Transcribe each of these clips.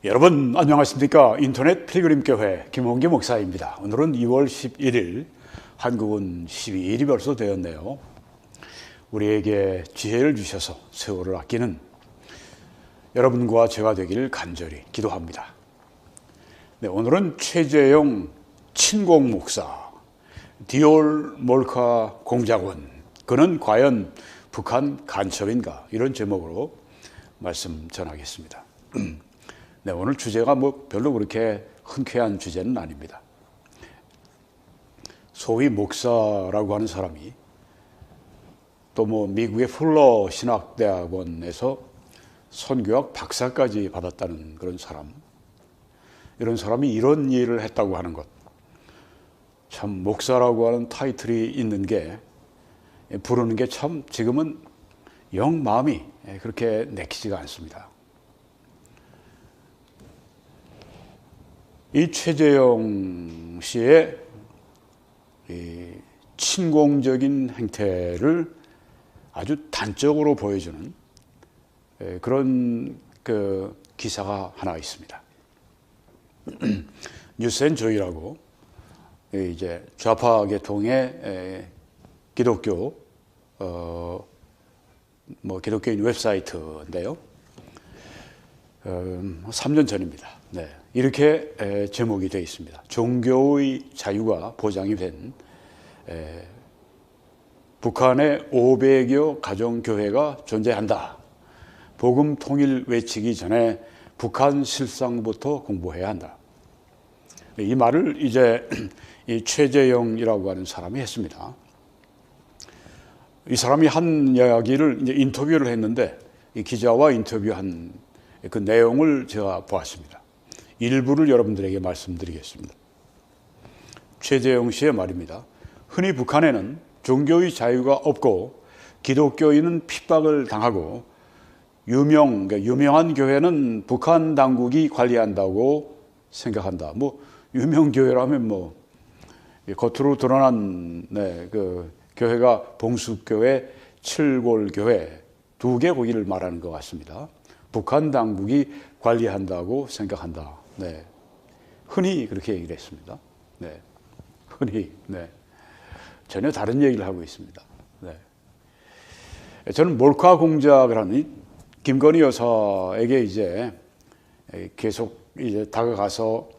여러분 안녕하십니까? 인터넷 필그림교회 김홍기 목사입니다. 오늘은 2월 11일, 한국은 12일이 벌써 되었네요. 우리에게 지혜를 주셔서 세월을 아끼는 여러분과 제가 되기를 간절히 기도합니다. 네, 오늘은 최재형 친공 목사, 디올 몰카 공작원, 그는 과연 북한 간첩인가? 이런 제목으로 말씀 전하겠습니다. 네, 오늘 주제가 별로 그렇게 흔쾌한 주제는 아닙니다. 소위 목사라고 하는 사람이 또 미국의 풀러 신학대학원에서 선교학 박사까지 받았다는 그런 사람, 이런 사람이 이런 일을 했다고 하는 것, 참 목사라고 하는 타이틀이 있는 게, 부르는 게 참 지금은 영 마음이 그렇게 내키지가 않습니다. 이 최재형 씨의 친공적인 행태를 아주 단적으로 보여주는 그런 기사가 하나 있습니다. 뉴스앤조이라고 이제 좌파 계통의 기독교 기독교인 웹사이트인데요. 3년 전입니다. 네, 이렇게 제목이 되어 있습니다. 종교의 자유가 보장이 된 북한의 500여 가정교회가 존재한다. 복음 통일 외치기 전에 북한 실상부터 공부해야 한다. 이 말을 이제 이 최재형이라고 하는 사람이 했습니다. 이 사람이 한 이야기를 이제 인터뷰를 했는데, 이 기자와 인터뷰한 그 내용을 제가 보았습니다. 일부를 여러분들에게 말씀드리겠습니다. 최재형 씨의 말입니다. 흔히 북한에는 종교의 자유가 없고 기독교인은 핍박을 당하고 유명한 교회는 북한 당국이 관리한다고 생각한다. 유명 교회라면 겉으로 드러난 그 교회가 봉수교회, 칠골교회 두 개 거기를 말하는 것 같습니다. 북한 당국이 관리한다고 생각한다. 네, 흔히 그렇게 얘기를 했습니다. 네, 흔히. 네, 전혀 다른 얘기를 하고 있습니다. 네, 저는 몰카 공작을 하는 김건희 여사에게 이제 계속 이제 다가가서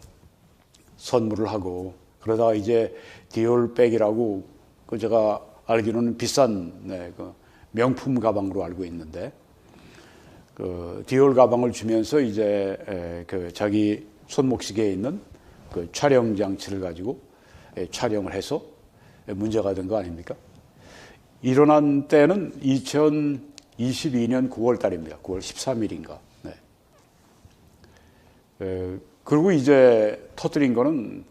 선물을 하고, 그러다가 이제 디올백이라고 제가 알기로는 비싼 그 명품 가방으로 알고 있는데, 그 디올 가방을 주면서 이제 자기 손목시계에 있는 그 촬영 장치를 가지고 촬영을 해서 문제가 된 거 아닙니까? 일어난 때는 2022년 9월 달입니다. 9월 13일인가. 네. 그리고 이제 터뜨린 거는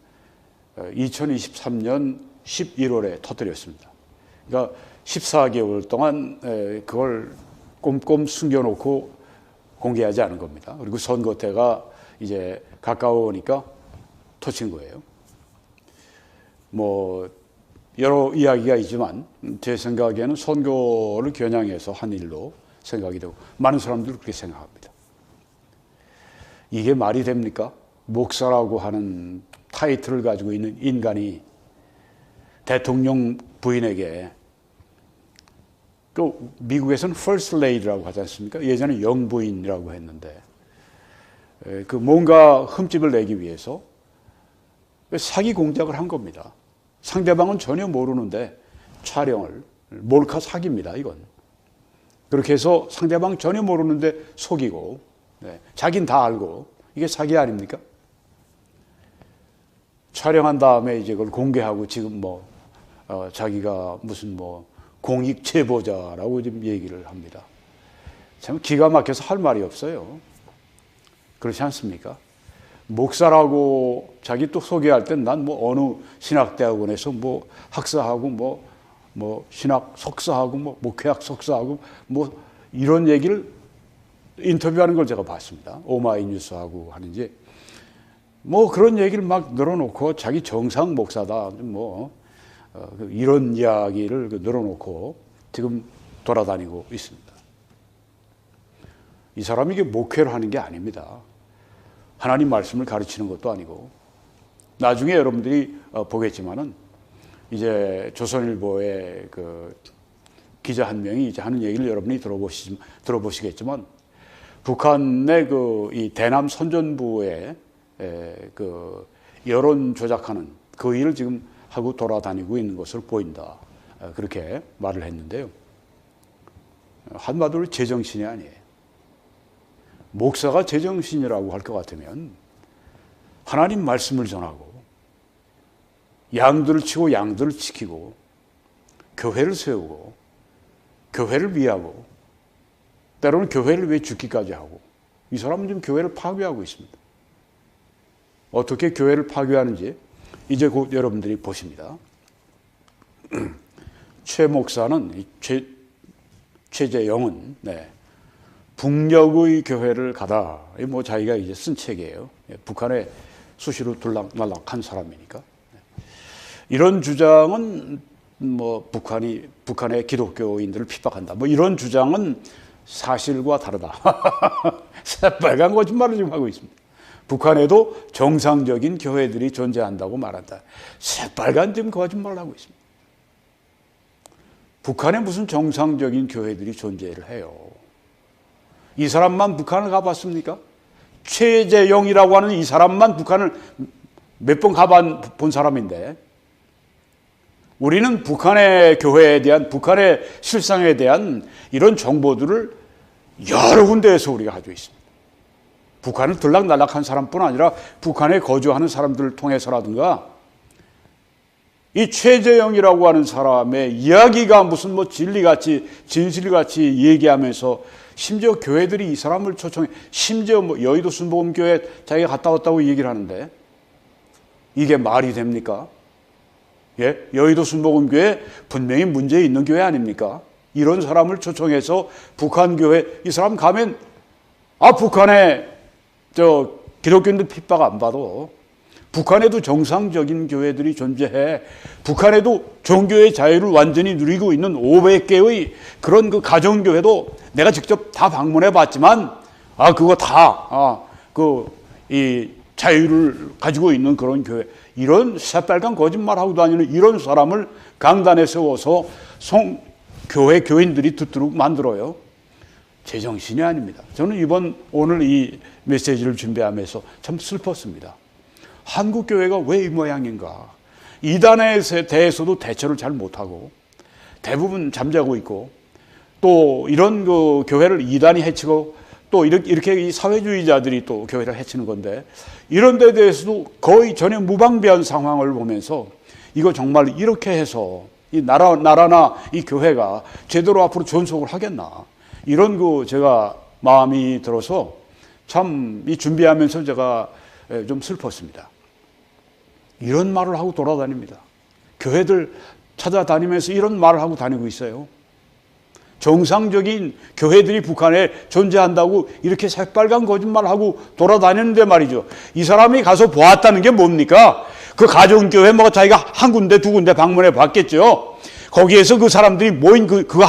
2023년 11월에 터뜨렸습니다. 그러니까 14개월 동안 그걸 꼼꼼 숨겨놓고 공개하지 않은 겁니다. 그리고 선거 때가 이제 가까우니까 터친 거예요. 여러 이야기가 있지만 제 생각에는 선거를 겨냥해서 한 일로 생각이 되고, 많은 사람들이 그렇게 생각합니다. 이게 말이 됩니까? 목사라고 하는 타이틀을 가지고 있는 인간이 대통령 부인에게, 미국에서는 First Lady라고 하지 않습니까? 예전에 영부인이라고 했는데, 뭔가 흠집을 내기 위해서 사기 공작을 한 겁니다. 상대방은 전혀 모르는데 촬영을, 몰카 사기입니다, 이건. 그렇게 해서 상대방 전혀 모르는데 속이고, 자긴 다 알고, 이게 사기 아닙니까? 촬영한 다음에 이제 그걸 공개하고, 지금 자기가 무슨 공익 제보자라고 지금 얘기를 합니다. 참 기가 막혀서 할 말이 없어요. 그렇지 않습니까? 목사라고 자기 또 소개할 땐 난 어느 신학대학원에서 학사하고 신학 석사하고 목회학 석사하고 이런 얘기를 인터뷰하는 걸 제가 봤습니다. 오마이뉴스하고 하는지 그런 얘기를 막 늘어놓고 자기 정상 목사다 이런 이야기를 늘어놓고 지금 돌아다니고 있습니다. 이 사람이 이게 목회를 하는 게 아닙니다. 하나님 말씀을 가르치는 것도 아니고, 나중에 여러분들이 보겠지만은 이제 조선일보의 그 기자 한 명이 이제 하는 얘기를 여러분이 들어보시겠지만, 북한의 그 이 대남 선전부의 그 여론 조작하는 그 일을 지금 하고 돌아다니고 있는 것으로 보인다. 그렇게 말을 했는데요. 한마디로 제정신이 아니에요. 목사가 제정신이라고 할 것 같으면 하나님 말씀을 전하고 양들을 치고 양들을 지키고 교회를 세우고 교회를 위하고 때로는 교회를 위해 죽기까지 하고, 이 사람은 지금 교회를 파괴하고 있습니다. 어떻게 교회를 파괴하는지 이제 곧 여러분들이 보십니다. 최 목사는, 최재영은 북녘의 교회를 가다, 뭐 자기가 이제 쓴 책이에요. 북한에 수시로 들락날락한 사람이니까. 이런 주장은 뭐 북한의 기독교인들을 핍박한다, 뭐 이런 주장은 사실과 다르다. 새빨간 거짓말을 지금 하고 있습니다. 북한에도 정상적인 교회들이 존재한다고 말한다. 새빨간 지금 거짓말을 하고 있습니다. 북한에 무슨 정상적인 교회들이 존재를 해요? 이 사람만 북한을 가봤습니까? 최재영이라고 하는 이 사람만 북한을 몇 번 가본 사람인데, 우리는 북한의 교회에 대한, 북한의 실상에 대한 이런 정보들을 여러 군데에서 우리가 가지고 있습니다. 북한을 들락날락한 사람뿐 아니라 북한에 거주하는 사람들을 통해서라든가, 이 최재영이라고 하는 사람의 이야기가 무슨 뭐 진리같이 진실같이 얘기하면서, 심지어 교회들이 이 사람을 초청해, 심지어 뭐 여의도 순복음교회 자기가 갔다 왔다고 얘기를 하는데, 이게 말이 됩니까? 예? 여의도 순복음교회 분명히 문제 있는 교회 아닙니까? 이런 사람을 초청해서 북한 교회, 이 사람 가면 북한에 기독교인들 핍박 안 봐도 북한에도 정상적인 교회들이 존재해, 북한에도 종교의 자유를 완전히 누리고 있는 500개의 그런 그 가정교회도 내가 직접 다 방문해 봤지만 그거 다 이 자유를 가지고 있는 그런 교회, 이런 새빨간 거짓말하고 다니는 이런 사람을 강단에 세워서 교회 교인들이 듣도록 만들어요. 제정신이 아닙니다. 저는 오늘 이 메시지를 준비하면서 참 슬펐습니다. 한국 교회가 왜 이 모양인가? 이단에 대해서도 대처를 잘 못하고 대부분 잠자고 있고, 또 이런 그 교회를 이단이 해치고, 또 이렇게 이 사회주의자들이 또 교회를 해치는 건데, 이런 데 대해서도 거의 전혀 무방비한 상황을 보면서 이거 정말 이렇게 해서 이 나라나 이 교회가 제대로 앞으로 존속을 하겠나, 이런 제가 마음이 들어서 참 이 준비하면서 제가 좀 슬펐습니다. 이런 말을 하고 돌아다닙니다. 교회들 찾아다니면서 이런 말을 하고 다니고 있어요. 정상적인 교회들이 북한에 존재한다고 이렇게 새빨간 거짓말하고 돌아다니는데 말이죠. 이 사람이 가서 보았다는 게 뭡니까? 그 가정교회 뭐 자기가 한 군데 두 군데 방문해 봤겠죠. 거기에서 그 사람들이 모인 그거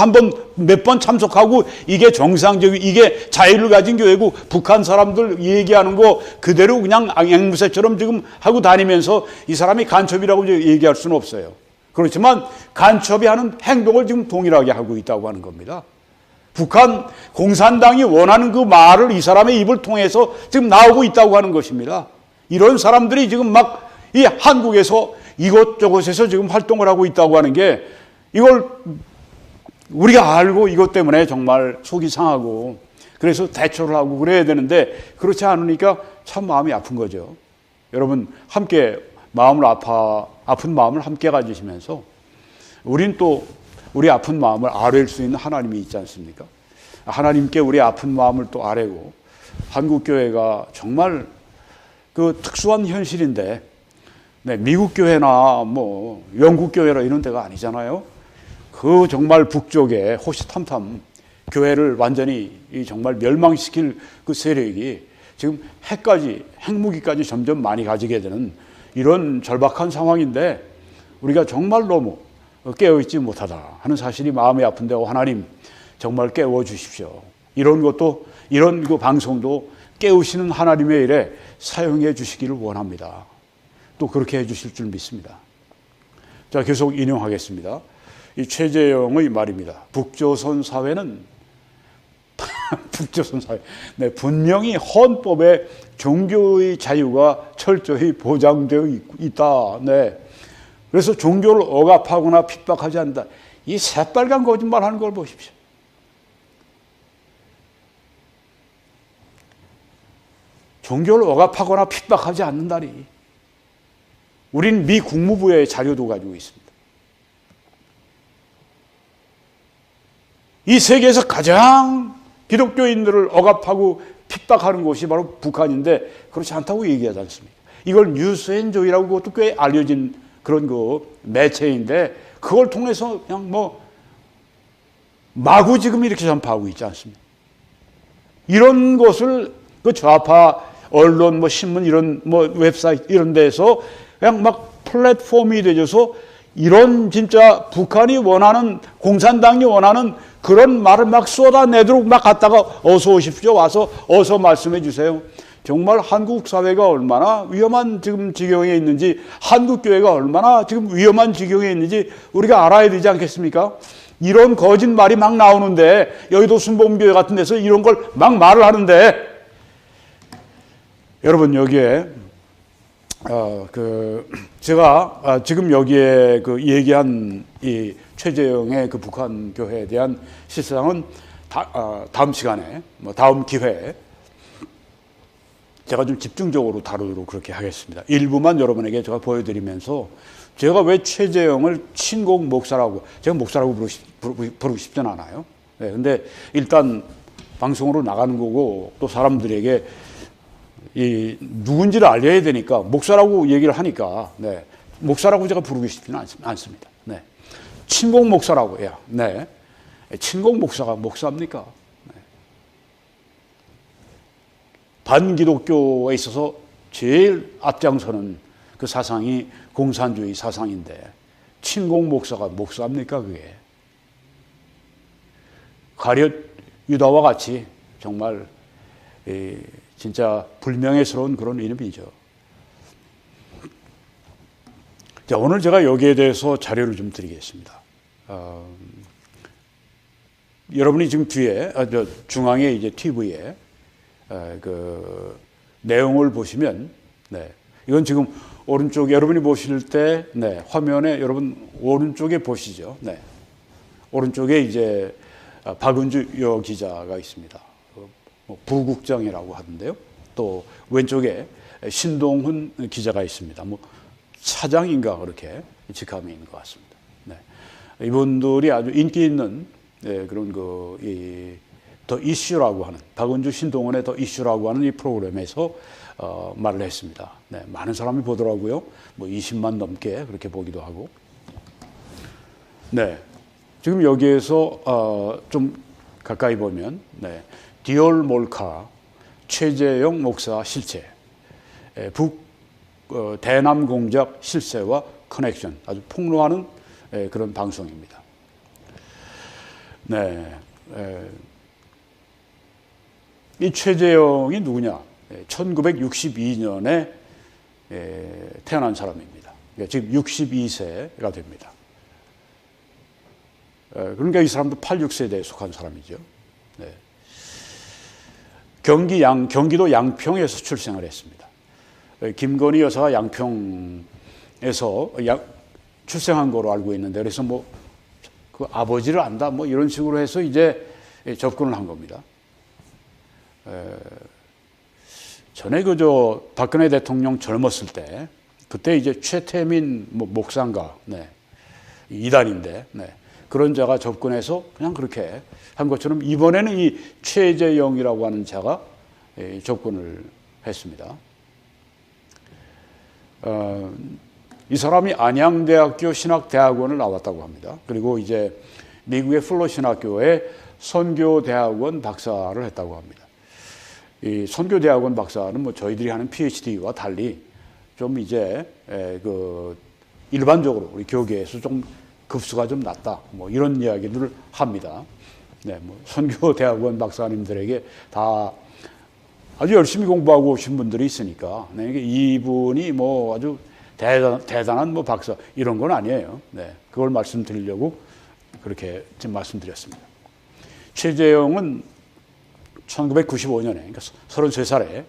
몇 번 참석하고, 이게 정상적인, 이게 자유를 가진 교회고, 북한 사람들 얘기하는 거 그대로 그냥 앵무새처럼 지금 하고 다니면서 이 사람이 간첩이라고 얘기할 수는 없어요. 그렇지만 간첩이 하는 행동을 지금 동일하게 하고 있다고 하는 겁니다. 북한 공산당이 원하는 그 말을 이 사람의 입을 통해서 지금 나오고 있다고 하는 것입니다. 이런 사람들이 지금 막 이 한국에서 이곳저곳에서 지금 활동을 하고 있다고 하는 게, 이걸 우리가 알고 이것 때문에 정말 속이 상하고, 그래서 대처를 하고 그래야 되는데 그렇지 않으니까 참 마음이 아픈 거죠. 여러분 함께 아픈 마음을 함께 가지시면서, 우린 또 우리 아픈 마음을 아뢰일 수 있는 하나님이 있지 않습니까? 하나님께 우리 아픈 마음을 또 아뢰고, 한국교회가 정말 그 특수한 현실인데, 미국 교회나 뭐 영국 교회나 이런 데가 아니잖아요. 그 정말 북쪽에 호시탐탐 교회를 완전히 정말 멸망시킬 그 세력이 지금 핵무기까지 점점 많이 가지게 되는 이런 절박한 상황인데, 우리가 정말 너무 깨어있지 못하다 하는 사실이 마음이 아픈데, 하나님 정말 깨워주십시오. 이런 그 방송도 깨우시는 하나님의 일에 사용해 주시기를 원합니다. 또 그렇게 해 주실 줄 믿습니다. 자, 계속 인용하겠습니다. 이 최재형의 말입니다. 북조선 사회는 북조선 사회, 네, 분명히 헌법에 종교의 자유가 철저히 보장되어 있다. 네. 그래서 종교를 억압하거나 핍박하지 않는다. 이 새빨간 거짓말하는 걸 보십시오. 종교를 억압하거나 핍박하지 않는다니. 우린 미 국무부의 자료도 가지고 있습니다. 이 세계에서 가장 기독교인들을 억압하고 핍박하는 곳이 바로 북한인데 그렇지 않다고 얘기하지 않습니까? 이걸 뉴스앤조이라고 그것도 꽤 알려진 그런 그 매체인데 그걸 통해서 그냥 뭐 마구 지금 이렇게 전파하고 있지 않습니까? 이런 것을 그 좌파 언론, 뭐 신문 이런 뭐 웹사이트 이런 데서 그냥 막 플랫폼이 되어서 이런 진짜 북한이 원하는 공산당이 원하는 그런 말을 막 쏟아내도록 막 갖다가 어서 오십시오. 와서 어서 말씀해 주세요. 정말 한국 사회가 얼마나 위험한 지금 지경에 있는지 한국 교회가 얼마나 지금 위험한 지경에 있는지 우리가 알아야 되지 않겠습니까? 이런 거짓말이 막 나오는데 여의도 순복음교회 같은 데서 이런 걸 막 말을 하는데 여러분 여기에 제가 지금 여기에 그 얘기한 이 최재형의 그 북한 교회에 대한 실상은 다음 시간에 뭐 다음 기회에 제가 좀 집중적으로 다루도록 그렇게 하겠습니다. 일부만 여러분에게 제가 보여드리면서 제가 왜 최재형을 친곡 목사라고 제가 목사라고 부르고 싶진 않아요. 네, 근데 일단 방송으로 나가는 거고 또 사람들에게 이 누군지를 알려야 되니까 목사라고 얘기를 하니까 네, 목사라고 제가 부르고 싶지는 않습니다. 네. 친곡 목사라고 해요. 네. 친곡 목사가 목사입니까? 네. 반기독교에 있어서 제일 앞장서는 그 사상이 공산주의 사상인데 친곡 목사가 목사입니까 그게? 가룟 유다와 같이 정말 진짜 불명예스러운 그런 이름이죠. 자, 오늘 제가 여기에 대해서 자료를 좀 드리겠습니다. 여러분이 지금 뒤에, 중앙에 이제 TV에 그 내용을 보시면, 네, 이건 지금 오른쪽에 여러분이 보실 때, 네, 화면에 여러분 오른쪽에 보시죠. 네, 오른쪽에 이제 박은주 여 기자가 있습니다. 부국장이라고 하던데요. 또 왼쪽에 신동훈 기자가 있습니다. 뭐 차장인가 그렇게 직함이 있는 것 같습니다. 네. 이분들이 아주 인기 있는 그런 더 이슈라고 하는 박은주 신동훈의 더 이슈라고 하는 이 프로그램에서 말을 했습니다. 네. 많은 사람이 보더라고요. 뭐 20만 넘게 그렇게 보기도 하고. 네. 지금 여기에서 좀 가까이 보면 네. 디올 몰카 최재형 목사 실체 대남 공작 실세와 커넥션 아주 폭로하는 그런 방송입니다. 네, 이 최재형이 누구냐? 1962년에 태어난 사람입니다. 지금 62세가 됩니다. 그러니까 이 사람도 86세대에 속한 사람이죠. 네. 경기도 양평에서 출생을 했습니다. 김건희 여사가 양평에서 출생한 거로 알고 있는데 그래서 뭐 그 아버지를 안다 뭐 이런 식으로 해서 이제 접근을 한 겁니다. 전에 박근혜 대통령 젊었을 때 그때 이제 최태민 목사인가 네. 이단인데 네. 그런 자가 접근해서 그냥 그렇게 한 것처럼 이번에는 이 최재형이라고 하는 자가 접근을 했습니다. 이 사람이 안양대학교 신학대학원을 나왔다고 합니다. 그리고 이제 미국의 플러 신학교에 선교대학원 박사를 했다고 합니다. 이 선교대학원 박사는 뭐 저희들이 하는 PhD와 달리 좀 이제 그 일반적으로 우리 교계에서 좀 급수가 좀 낮다. 뭐 이런 이야기들을 합니다. 네, 뭐 선교대학원 박사님들에게 다 아주 열심히 공부하고 오신 분들이 있으니까 네, 이분이 뭐 아주 대단한 뭐 박사 이런 건 아니에요. 네, 그걸 말씀드리려고 그렇게 지금 말씀드렸습니다. 최재형은 1995년에 그러니까 33살에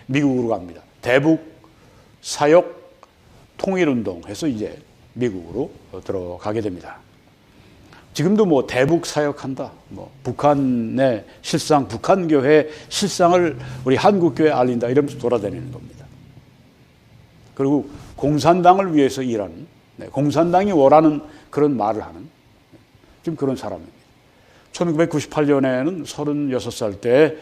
미국으로 갑니다. 대북 사역 통일운동 해서 이제 미국으로 들어가게 됩니다. 지금도 뭐 대북 사역한다, 뭐 북한의 실상, 북한교회 실상을 우리 한국교회에 알린다 이러면서 돌아다니는 겁니다. 그리고 공산당을 위해서 일하는, 공산당이 원하는 그런 말을 하는 좀 그런 사람입니다. 1998년에는 36살 때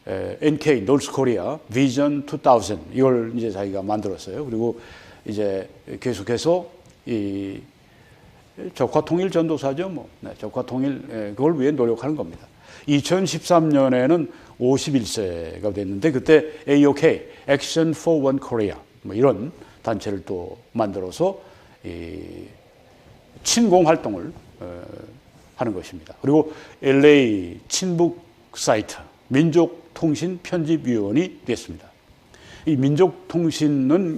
NK, 노스 코리아 비전 2000 이걸 이제 자기가 만들었어요. 그리고 이제 계속해서 이 적화 통일 전도사죠. 뭐. 네, 적화 통일, 그걸 위해 노력하는 겁니다. 2013년에는 51세가 됐는데, 그때 AOK, Action for One Korea, 뭐 이런 단체를 또 만들어서 이 친공 활동을 하는 것입니다. 그리고 LA 친북 사이트, 민족통신편집위원이 됐습니다. 이 민족통신은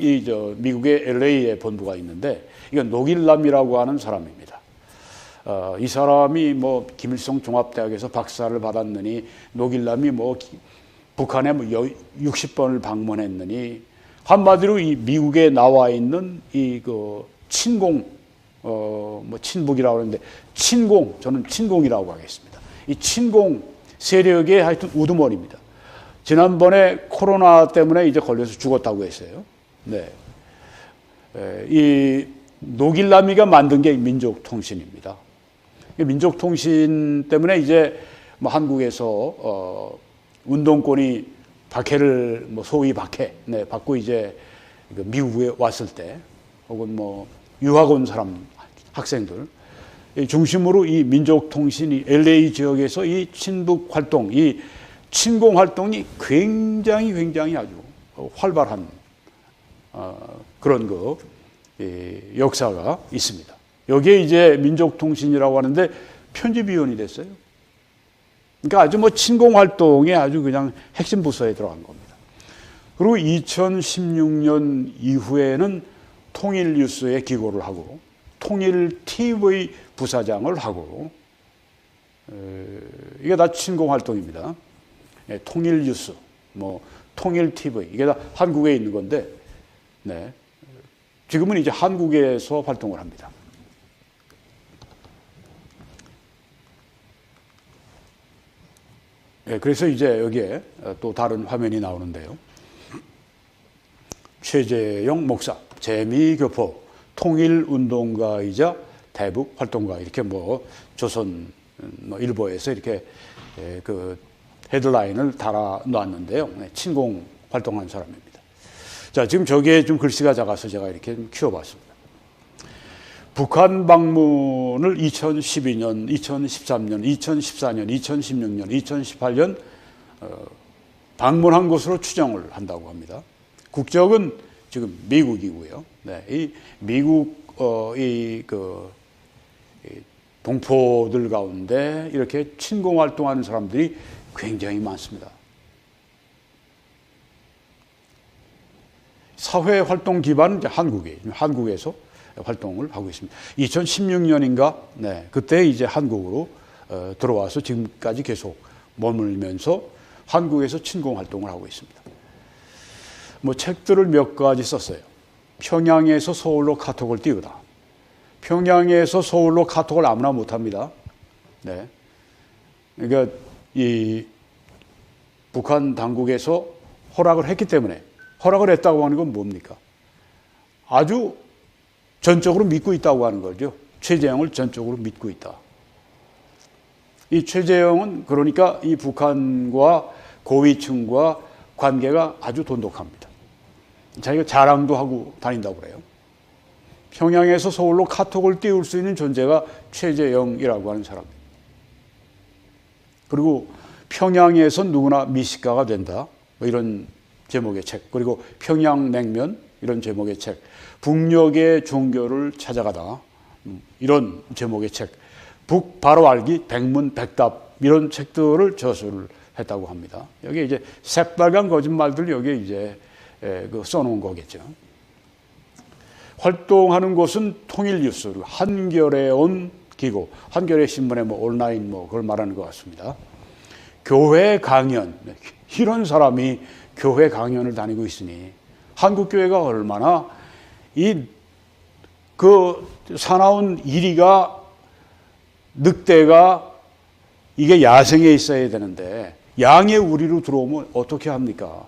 미국의 LA에 본부가 있는데, 이건 노길남이라고 하는 사람입니다. 이 사람이 뭐 김일성 종합대학에서 박사를 받았느니, 노길남이 뭐 북한에 뭐 60번을 방문했느니, 한마디로 이 미국에 나와 있는 이 그 친공, 뭐 친북이라고 하는데, 친공, 저는 친공이라고 하겠습니다. 이 친공 세력의 하여튼 우두머리입니다. 지난번에 코로나 때문에 이제 걸려서 죽었다고 했어요. 네. 이 노길남이가 만든 게 민족통신입니다. 민족통신 때문에 이제 뭐 한국에서 운동권이 박해를 뭐 소위 박해, 네, 받고 이제 미국에 왔을 때, 혹은 뭐 유학 온 사람 학생들 중심으로 이 민족통신이 LA 지역에서 이 친북 활동, 이 친공 활동이 굉장히 아주 활발한 그런 역사가 있습니다. 여기에 이제 민족통신이라고 하는데 편집위원이 됐어요. 그러니까 아주 뭐 친공 활동에 아주 그냥 핵심 부서에 들어간 겁니다. 그리고 2016년 이후에는 통일뉴스에 기고를 하고 통일TV 부사장을 하고 이게 다 친공 활동입니다. 통일뉴스, 뭐 통일TV 이게 다 한국에 있는 건데, 네. 지금은 이제 한국에서 활동을 합니다. 네, 그래서 이제 여기에 또 다른 화면이 나오는데요. 최재형 목사, 재미교포, 통일운동가이자 대북 활동가 이렇게 뭐 조선 일보에서 이렇게 그 헤드라인을 달아 놨는데요. 친공 활동한 사람입니다. 자, 지금 저기에 좀 글씨가 작아서 제가 이렇게 좀 키워봤습니다. 북한 방문을 2012년, 2013년, 2014년, 2016년, 2018년 방문한 것으로 추정을 한다고 합니다. 국적은 지금 미국이고요. 네, 이 미국 이 동포들 가운데 이렇게 친공 활동하는 사람들이 굉장히 많습니다. 사회 활동 기반은 이제 한국에서 활동을 하고 있습니다. 2016년인가, 네, 그때 이제 한국으로 들어와서 지금까지 계속 머물면서 한국에서 친공 활동을 하고 있습니다. 뭐 책들을 몇 가지 썼어요. 평양에서 서울로 카톡을 띄우다. 평양에서 서울로 카톡을 아무나 못합니다. 네, 그러니까 이 북한 당국에서 허락을 했기 때문에, 허락을 했다고 하는 건 뭡니까? 아주 전적으로 믿고 있다고 하는 거죠. 최재형을 전적으로 믿고 있다. 이 최재형은 그러니까 이 북한과 고위층과 관계가 아주 돈독합니다. 자기가 자랑도 하고 다닌다고 그래요. 평양에서 서울로 카톡을 띄울 수 있는 존재가 최재형이라고 하는 사람입니다. 그리고 평양에서 누구나 미식가가 된다, 뭐 이런 제목의 책, 그리고 평양냉면 이런 제목의 책, 북녘의 종교를 찾아가다 이런 제목의 책, 북 바로 알기 백문백답 이런 책들을 저서를 했다고 합니다. 여기 이제 새빨간 거짓말들 여기에 이제 써놓은 거겠죠. 활동하는 곳은 통일뉴스, 한겨레 온 기고, 한겨레 신문의 뭐 온라인 뭐 그걸 말하는 것 같습니다. 교회 강연, 이런 사람이 교회 강연을 다니고 있으니 한국 교회가 얼마나 그 사나운 이리가 늑대가 이게 야생에 있어야 되는데 양의 우리로 들어오면 어떻게 합니까?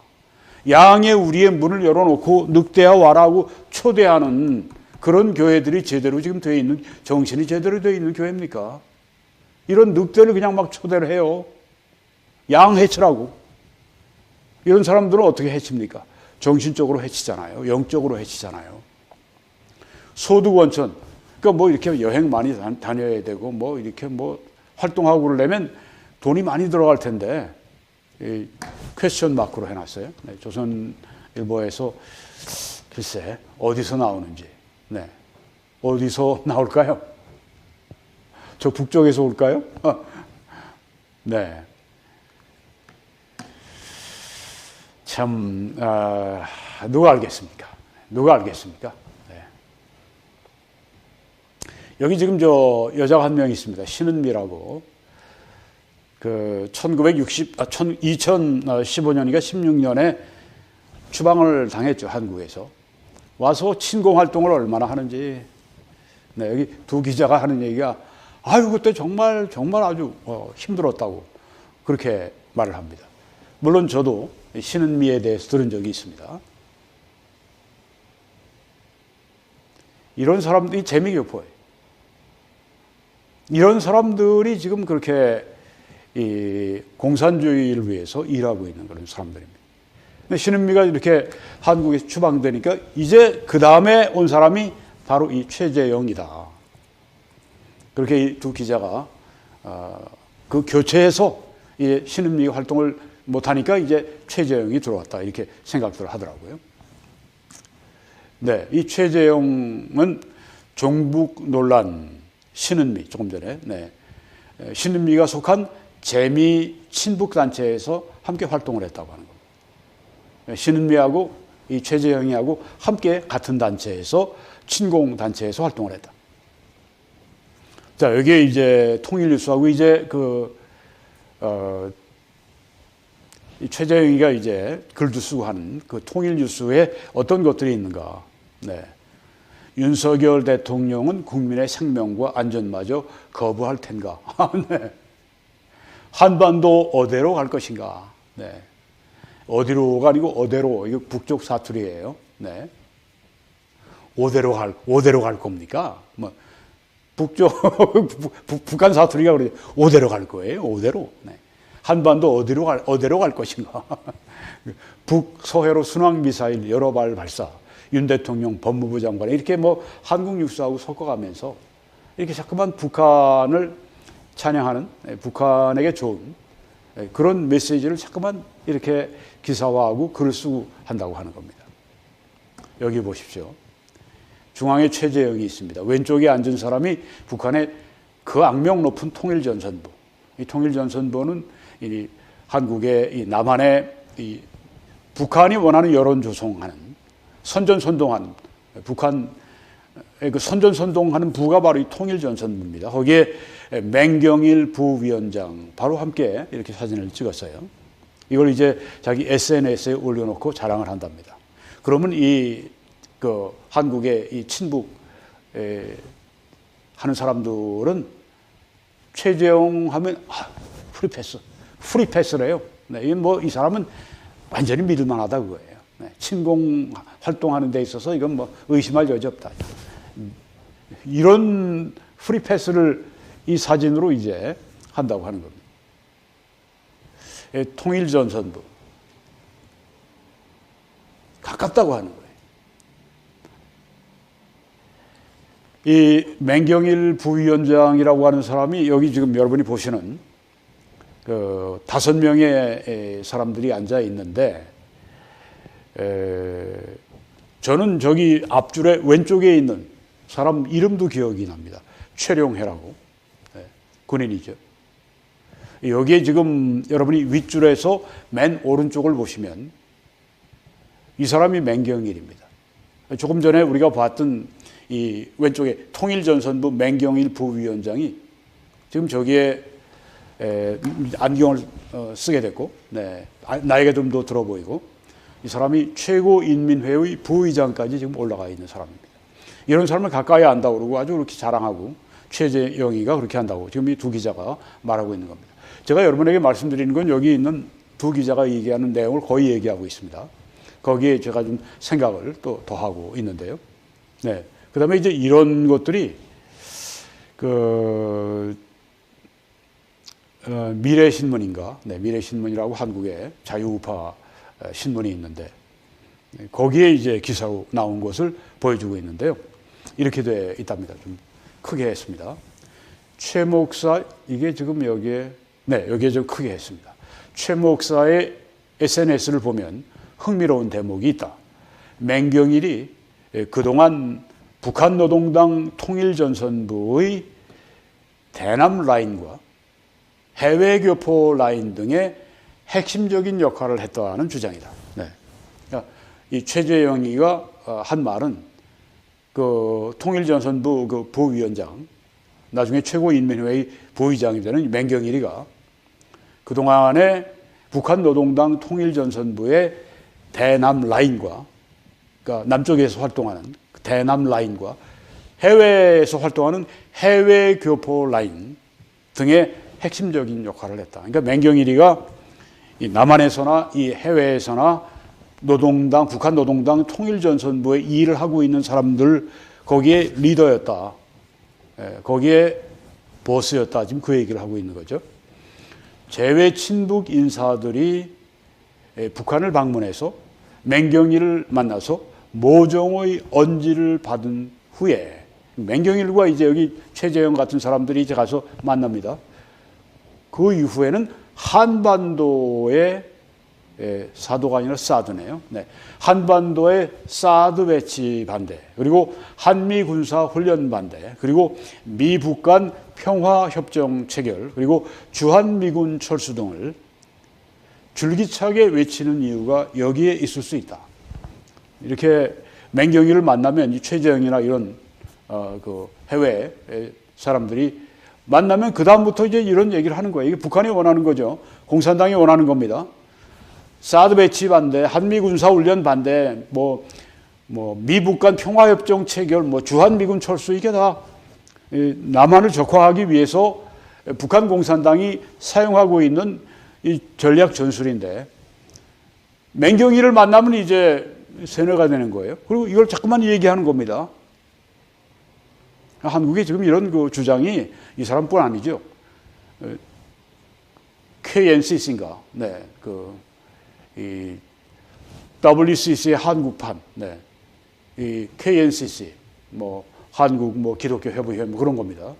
양의 우리의 문을 열어놓고 늑대야 와라고 초대하는 그런 교회들이 제대로 지금 되어 있는, 정신이 제대로 되어 있는 교회입니까? 이런 늑대를 그냥 막 초대를 해요. 양 해치라고. 이런 사람들은 어떻게 해칩니까? 정신적으로 해치잖아요. 영적으로 해치잖아요. 소득원천. 그러니까 뭐 이렇게 여행 많이 다녀야 되고 뭐 이렇게 뭐 활동하고 그러려면 돈이 많이 들어갈 텐데 퀘스천 마크로 해놨어요. 네, 조선일보에서 글쎄 어디서 나오는지, 네, 어디서 나올까요? 저 북쪽에서 올까요? 네, 참 누가 알겠습니까? 누가 알겠습니까? 네. 여기 지금 저 여자가 한 명 있습니다. 신은미라고. 그 2015년인가 16년에 추방을 당했죠, 한국에서. 와서 친공 활동을 얼마나 하는지. 네, 여기 두 기자가 하는 얘기가 아유 그때 정말 아주 힘들었다고 그렇게 말을 합니다. 물론 저도 신은미에 대해서 들은 적이 있습니다. 이런 사람들이 재미교포예요. 이런 사람들이 지금 그렇게 이 공산주의를 위해서 일하고 있는 그런 사람들입니다. 근데 신은미가 이렇게 한국에 추방되니까 이제 그 다음에 온 사람이 바로 이 최재영이다. 그렇게 이 두 기자가 그 교체해서 이 신은미 활동을 못하니까 이제 최재영이 들어왔다 이렇게 생각들을 하더라고요. 네, 이 최재영은 종북 논란 신은미 조금 전에 신은미가 속한 재미 친북 단체에서 함께 활동을 했다고 하는 겁니다. 신은미하고 이 최재형이하고 함께 같은 단체에서 친공 단체에서 활동을 했다. 자, 여기에 이제 통일뉴스하고 이제 이 최재형이가 이제 글도 쓰고 하는 그 통일뉴스에 어떤 것들이 있는가. 네. 윤석열 대통령은 국민의 생명과 안전마저 거부할 텐가. 네. 한반도 어디로 갈 것인가? 네. 어디로가 아니고 어디로, 이거 북쪽 사투리예요. 네. 어디로 갈 겁니까? 뭐 북쪽 북한 사투리가 그래. 어디로 갈 거예요? 어디로? 네. 한반도 어디로 갈 것인가? 북서해로 순항 미사일 여러 발 발사. 윤 대통령 법무부 장관 이렇게 뭐 한국 뉴스하고 섞어가면서 이렇게 자꾸만 북한을 찬양하는, 북한에게 좋은 그런 메시지를 자꾸만 이렇게 기사화하고 글을 쓰고 한다고 하는 겁니다. 여기 보십시오. 중앙에 최재형이 있습니다. 왼쪽에 앉은 사람이 북한의 그 악명 높은 통일전선부. 이 통일전선부는 이 한국의 이 남한의 이 북한이 원하는 여론 조성하는 선전선동하는 북한의 그 선전선동하는 부가 바로 이 통일전선부입니다. 거기에 맹경일 부위원장 바로 함께 이렇게 사진을 찍었어요. 이걸 이제 자기 SNS에 올려놓고 자랑을 한답니다. 그러면 그 한국의 이 친북 하는 사람들은 최재형 하면 프리패스래요. 네, 이 사람은 완전히 믿을만하다 그거예요. 네, 친공 활동하는 데 있어서 이건 뭐 의심할 여지 없다. 이런 프리패스를 이 사진으로 이제 한다고 하는 겁니다. 통일전선부. 가깝다고 하는 거예요. 이 맹경일 부위원장이라고 하는 사람이 여기 지금 여러분이 보시는 그 5명의 사람들이 앉아 있는데, 저는 저기 앞줄에 왼쪽에 있는 사람 이름도 기억이 납니다. 최룡해라고. 군인이죠. 여기에 지금 여러분이 윗줄에서 맨 오른쪽을 보시면 이 사람이 맹경일입니다. 조금 전에 우리가 봤던 이 왼쪽에 통일전선부 맹경일 부위원장이 지금 저기에 안경을 쓰게 됐고, 네, 나이가 좀 더 들어 보이고, 이 사람이 최고인민회의 부의장까지 지금 올라가 있는 사람입니다. 이런 사람을 가까이 안다고 그러고 아주 그렇게 자랑하고 최재영이가 그렇게 한다고 지금 이 두 기자가 말하고 있는 겁니다. 제가 여러분에게 말씀드리는 건 여기 있는 두 기자가 얘기하는 내용을 거의 얘기하고 있습니다. 거기에 제가 좀 생각을 또 더하고 있는데요. 네. 그 다음에 이제 이런 것들이 미래신문인가? 네, 미래신문이라고 한국의 자유우파 신문이 있는데 거기에 이제 기사로 나온 것을 보여주고 있는데요. 이렇게 돼 있답니다. 좀 크게 했습니다. 최 목사, 이게 지금 여기에 좀 크게 했습니다. 최 목사의 SNS를 보면 흥미로운 대목이 있다. 맹경일이 그동안 북한노동당 통일전선부의 대남 라인과 해외교포 라인 등의 핵심적인 역할을 했다는 주장이다. 네. 그러니까 이 최재영이가 한 말은 그 통일전선부 그 부위원장, 나중에 최고인민회의 부의장이 되는 맹경일이가 그동안에 북한노동당 통일전선부의 대남 라인과, 그러니까 남쪽에서 활동하는 대남 라인과 해외에서 활동하는 해외교포 라인 등의 핵심적인 역할을 했다. 그러니까 맹경일이가 이 남한에서나 이 해외에서나 노동당, 북한 노동당 통일전선부에 일을 하고 있는 사람들 거기에 리더였다. 거기에 보스였다. 지금 그 얘기를 하고 있는 거죠. 재외 친북 인사들이 북한을 방문해서 맹경일을 만나서 모종의 언지를 받은 후에 맹경일과 이제 여기 최재형 같은 사람들이 이제 가서 만납니다. 그 이후에는 한반도의 사도가 아니라 사드네요. 네. 한반도의 사드 배치 반대, 그리고 한미 군사 훈련 반대, 그리고 미북 간 평화 협정 체결, 그리고 주한미군 철수 등을 줄기차게 외치는 이유가 여기에 있을 수 있다. 이렇게 맹경일을 만나면 이 최재형이나 이런 그 해외 사람들이 만나면 그 다음부터 이제 이런 얘기를 하는 거예요. 이게 북한이 원하는 거죠. 공산당이 원하는 겁니다. 사드 배치 반대, 한미 군사 훈련 반대, 뭐 미북 간 평화 협정 체결, 주한미군 철수, 이게 다 남한을 적화하기 위해서 북한 공산당이 사용하고 있는 이 전략 전술인데, 맹경일을 만나면 이제 세뇌가 되는 거예요. 그리고 이걸 자꾸만 얘기하는 겁니다. 한국에 지금 이런 그 주장이 이 사람뿐 아니죠. KNCC인가, 네, 이 WCC의 한국판, 네, 이 KNCC, 한국 기독교 협의회 그런 겁니다.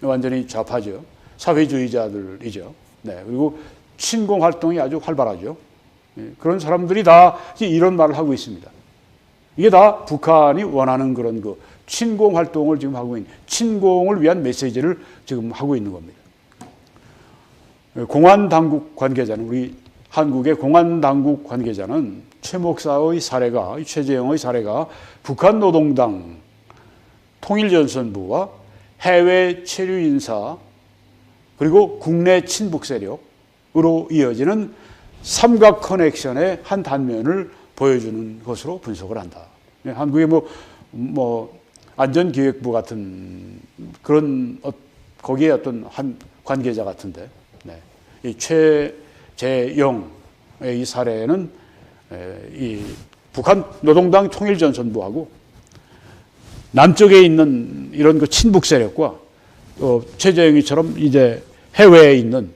완전히 좌파죠. 사회주의자들이죠. 네, 그리고 친공 활동이 아주 활발하죠. 그런 사람들이 다 이런 말을 하고 있습니다. 이게 다 북한이 원하는 그런 그 친공 활동을 지금 하고 있는, 친공을 위한 메시지를 지금 하고 있는 겁니다. 공안 당국 관계자는, 우리 한국의 공안 당국 관계자는 최 목사의 사례가, 최재형의 사례가 북한 노동당 통일전선부와 해외 체류 인사 그리고 국내 친북 세력으로 이어지는 삼각 커넥션의 한 단면을 보여주는 것으로 분석을 한다. 한국의 안전기획부 같은 그런 거기에 어떤 한 관계자 같은데, 네. 이 최재영의 이 사례는 이 북한 노동당 통일전선부하고 남쪽에 있는 이런 그 친북 세력과 최재영이처럼 이제 해외에 있는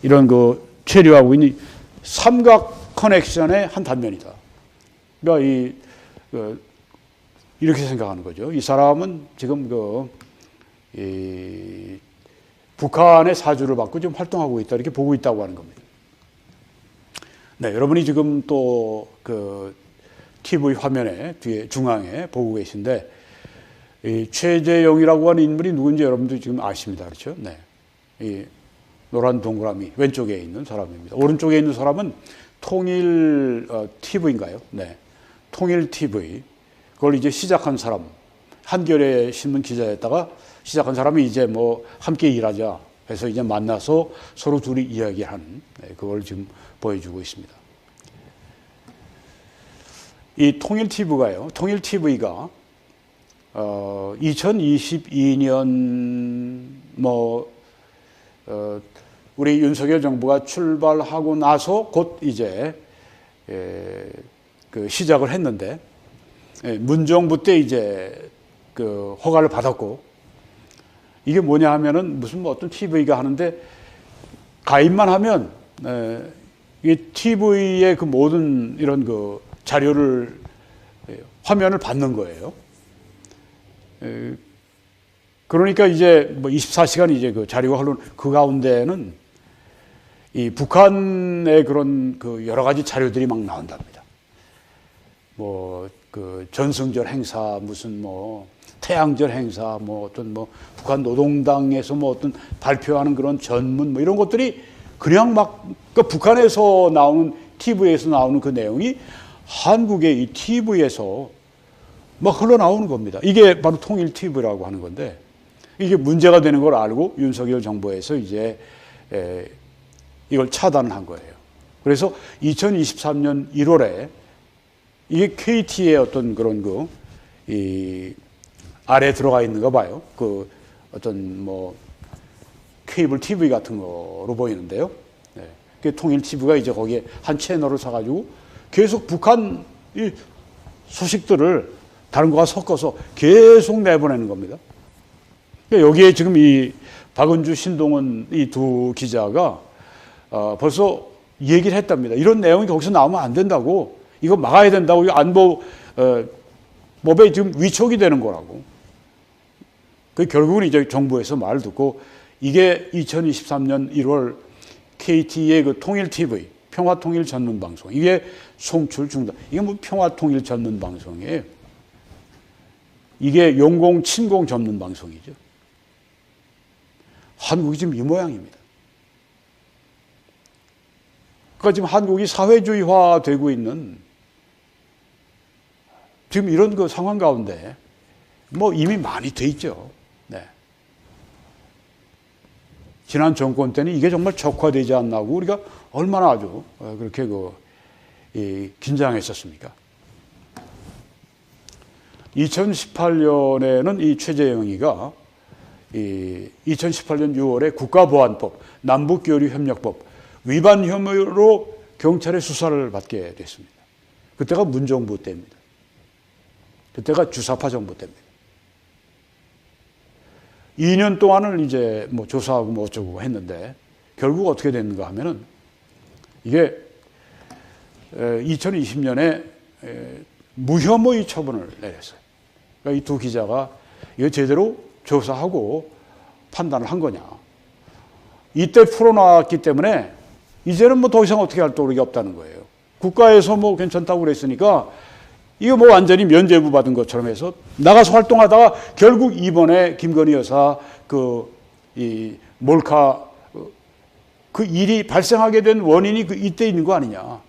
이런 그 체류하고 있는 삼각 커넥션의 한 단면이다. 그러니까 이렇게 생각하는 거죠. 이 사람은 지금 북한의 사주를 받고 지금 활동하고 있다, 이렇게 보고 있다고 하는 겁니다. 네, 여러분이 지금 또 TV 화면에 뒤에 중앙에 보고 계신데, 이 최재영이라고 하는 인물이 누군지 여러분도 지금 아십니다. 그렇죠? 네. 노란 동그라미 왼쪽에 있는 사람입니다. 오른쪽에 있는 사람은 통일 TV인가요? 네, 통일 TV. 그걸 이제 시작한 사람, 한겨레 신문 기자였다가 시작한 사람이 이제 뭐 함께 일하자 해서 이제 만나서 서로 둘이 이야기한, 그걸 지금 보여주고 있습니다. 이 통일 TV가요. 통일 TV가 2022년 우리 윤석열 정부가 출발하고 나서 곧 이제 그 시작을 했는데, 문정부 때 이제 그 허가를 받았고, 이게 뭐냐 하면은 무슨 뭐 어떤 TV가 하는데 가입만 하면 이 TV의 그 모든 이런 그 자료를 화면을 받는 거예요. 그러니까 이제 뭐 24시간 이제 그 자료가 흐르는 그 가운데는 이 북한의 그런 그 여러 가지 자료들이 막 나온답니다. 뭐 그 전승절 행사, 무슨 뭐 태양절 행사, 뭐 어떤 뭐 북한 노동당에서 뭐 어떤 발표하는 그런 전문 뭐 이런 것들이 그냥 막 그 북한에서 나오는 TV에서 나오는 그 내용이 한국의 이 TV에서 막 흘러나오는 겁니다. 이게 바로 통일 TV라고 하는 건데, 이게 문제가 되는 걸 알고 윤석열 정부에서 이제 이걸 차단한 거예요. 그래서 2023년 1월에 이게 KT의 어떤 그런 이 아래 들어가 있는가 봐요. 그 어떤 뭐 케이블 TV 같은 거로 보이는데요. 그 통일 TV가 이제 거기에 한 채널을 사가지고 계속 북한 이 소식들을 다른 거와 섞어서 계속 내보내는 겁니다. 여기에 지금 이 박은주, 신동훈 이 두 기자가 벌써 얘기를 했답니다. 이런 내용이 거기서 나오면 안 된다고, 이거 막아야 된다고, 이거 안보 법에 지금 위촉이 되는 거라고. 그 결국은 이제 정부에서 말을 듣고, 이게 2023년 1월 KT의 그 통일 TV, 평화통일 전문 방송, 이게 송출 중단. 이게 뭐 평화통일 전문 방송이에요. 이게 용공, 침공 전문 방송이죠. 한국이 지금 이 모양입니다. 그러니까 지금 한국이 사회주의화 되고 있는 지금 이런 그 상황 가운데 뭐 이미 많이 돼 있죠. 네. 지난 정권 때는 이게 정말 적화되지 않나고 우리가 얼마나 아주 그렇게 긴장했었습니까? 2018년에는 이 최재형이가 2018년 6월에 국가보안법, 남북교류협력법 위반 혐의로 경찰의 수사를 받게 됐습니다. 그때가 문정부 때입니다. 그때가 주사파 정부 때입니다. 2년 동안을 이제 뭐 조사하고 뭐 어쩌고 했는데 결국 어떻게 됐는가 하면은 이게 2020년에 무혐의 처분을 내렸어요. 그러니까 이 두 기자가 이거 제대로 조사하고 판단을 한 거냐. 이때 풀어놨기 때문에 이제는 뭐 더 이상 어떻게 할 도리가 없다는 거예요. 국가에서 뭐 괜찮다고 그랬으니까 이거 뭐 완전히 면죄부 받은 것처럼 해서 나가서 활동하다가 결국 이번에 김건희 여사 이 몰카 그 일이 발생하게 된 원인이 이때 있는 거 아니냐.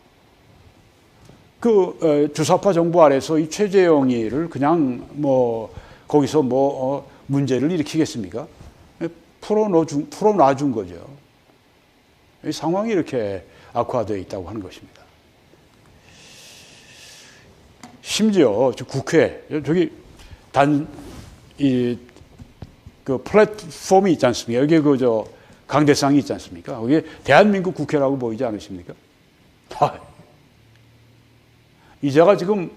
주사파 정부 아래서 이 최재형이를 그냥 뭐 거기서 문제를 일으키겠습니까? 풀어놔준 거죠. 이 상황이 이렇게 악화되어 있다고 하는 것입니다. 심지어 국회 저기 그 플랫폼이 있지 않습니까? 여기 강대상이 있지 않습니까? 거기에 대한민국 국회라고 보이지 않으십니까? 이제가 지금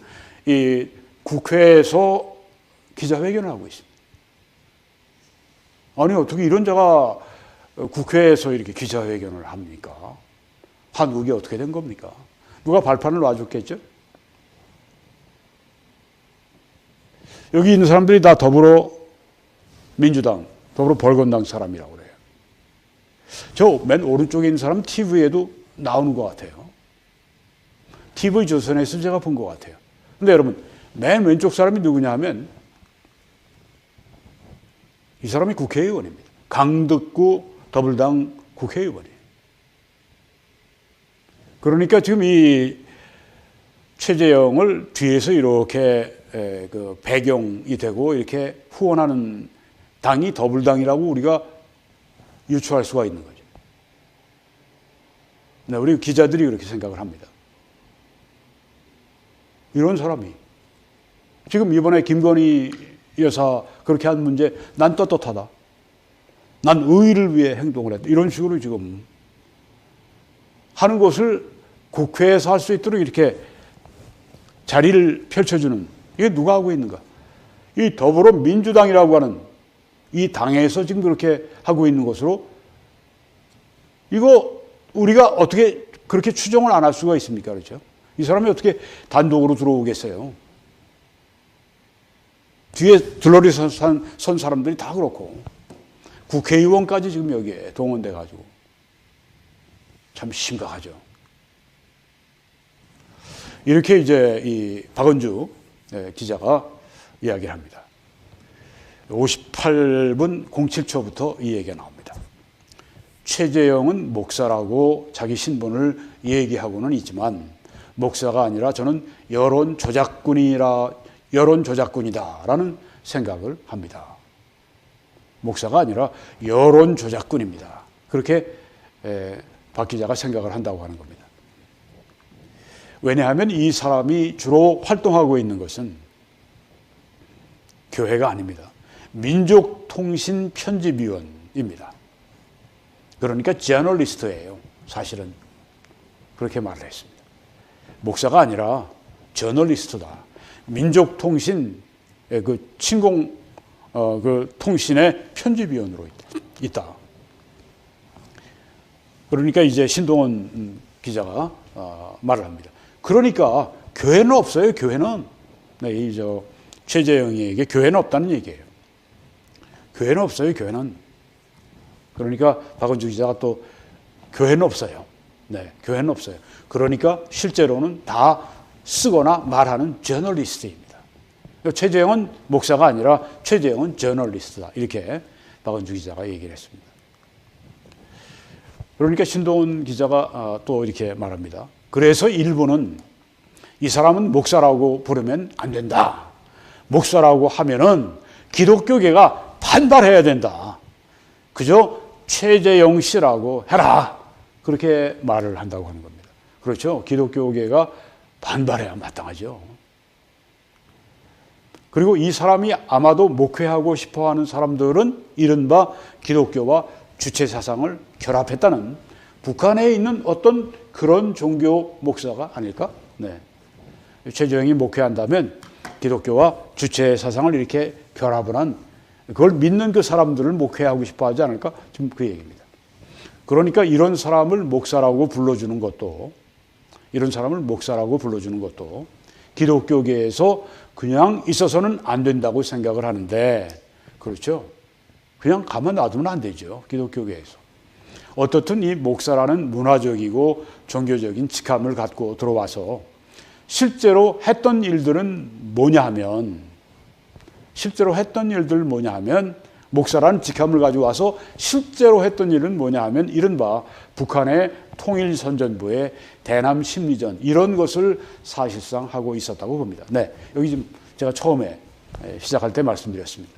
이 국회에서 기자회견을 하고 있습니다. 아니 어떻게 이런 자가 국회에서 이렇게 기자회견을 합니까? 한국이 어떻게 된 겁니까? 누가 발판을 놔줬겠죠? 여기 있는 사람들이 다 더불어민주당, 더불어벌건당 사람이라고 그래요. 저 맨 오른쪽에 있는 사람은 TV에도 나오는 것 같아요. TV조선에서 제가 본 것 같아요. 근데 여러분, 맨 왼쪽 사람이 누구냐 하면 이 사람이 국회의원입니다. 강덕구 더불당 국회의원이에요. 그러니까 지금 이 최재형을 뒤에서 이렇게 그 배경이 되고 이렇게 후원하는 당이 더불당이라고 우리가 유추할 수가 있는 거죠. 네, 우리 기자들이 그렇게 생각을 합니다. 이런 사람이 지금 이번에 김건희 여사 그렇게 한 문제 난 떳떳하다. 난 의의를 위해 행동을 했다. 이런 식으로 지금 하는 것을 국회에서 할 수 있도록 이렇게 자리를 펼쳐주는 이게 누가 하고 있는가? 이 더불어민주당이라고 하는 이 당에서 지금 그렇게 하고 있는 것으로 이거 우리가 어떻게 그렇게 추정을 안 할 수가 있습니까? 그렇죠? 이 사람이 어떻게 단독으로 들어오겠어요? 뒤에 들러리 선 사람들이 다 그렇고 국회의원까지 지금 여기에 동원돼 가지고 참 심각하죠. 이렇게 이제 이 박은주 기자가 이야기를 합니다. 58분 07초부터 이 얘기가 나옵니다. 최재형은 목사라고 자기 신분을 얘기하고는 있지만 목사가 아니라 저는 여론 조작꾼이다라는 생각을 합니다. 목사가 아니라 여론 조작꾼입니다. 그렇게 박 기자가 생각을 한다고 하는 겁니다. 왜냐하면 이 사람이 주로 활동하고 있는 것은 교회가 아닙니다. 민족통신편집위원입니다. 그러니까 저널리스트예요. 사실은 그렇게 말을 했습니다. 목사가 아니라 저널리스트다. 민족통신 그 침공 그 통신의 편집위원으로 있다. 그러니까 이제 신동원 기자가 말을 합니다. 그러니까 교회는 없어요. 교회는 이 최재형에게 교회는 없다는 얘기예요. 교회는 없어요. 교회는. 그러니까 박은주 기자가 또 교회는 없어요. 네, 교회는 없어요. 그러니까 실제로는 다 쓰거나 말하는 저널리스트입니다. 최재형은 목사가 아니라 최재형은 저널리스트다. 이렇게 박은주 기자가 얘기를 했습니다. 그러니까 신동훈 기자가 또 이렇게 말합니다. 그래서 일부는 이 사람은 목사라고 부르면 안 된다. 목사라고 하면은 기독교계가 반발해야 된다. 그저 최재형 씨라고 해라. 그렇게 말을 한다고 하는 겁니다. 그렇죠. 기독교계가 반발해야 마땅하죠. 그리고 이 사람이 아마도 목회하고 싶어하는 사람들은 이른바 기독교와 주체 사상을 결합했다는 북한에 있는 어떤 그런 종교 목사가 아닐까? 네. 최재형이 목회한다면 기독교와 주체 사상을 이렇게 결합을 한 그걸 믿는 그 사람들을 목회하고 싶어 하지 않을까? 지금 그 얘기입니다. 그러니까 이런 사람을 목사라고 불러주는 것도 기독교계에서 그냥 있어서는 안 된다고 생각을 하는데 그렇죠? 그냥 가만 놔두면 안 되죠. 기독교계에서. 어떻든 이 목사라는 문화적이고 종교적인 직함을 갖고 들어와서 실제로 했던 일들은 뭐냐 하면 목사라는 직함을 가지고 와서 실제로 했던 일은 뭐냐 하면 이른바 북한의 통일선전부의 대남 심리전 이런 것을 사실상 하고 있었다고 봅니다. 네, 여기 지금 제가 처음에 시작할 때 말씀드렸습니다.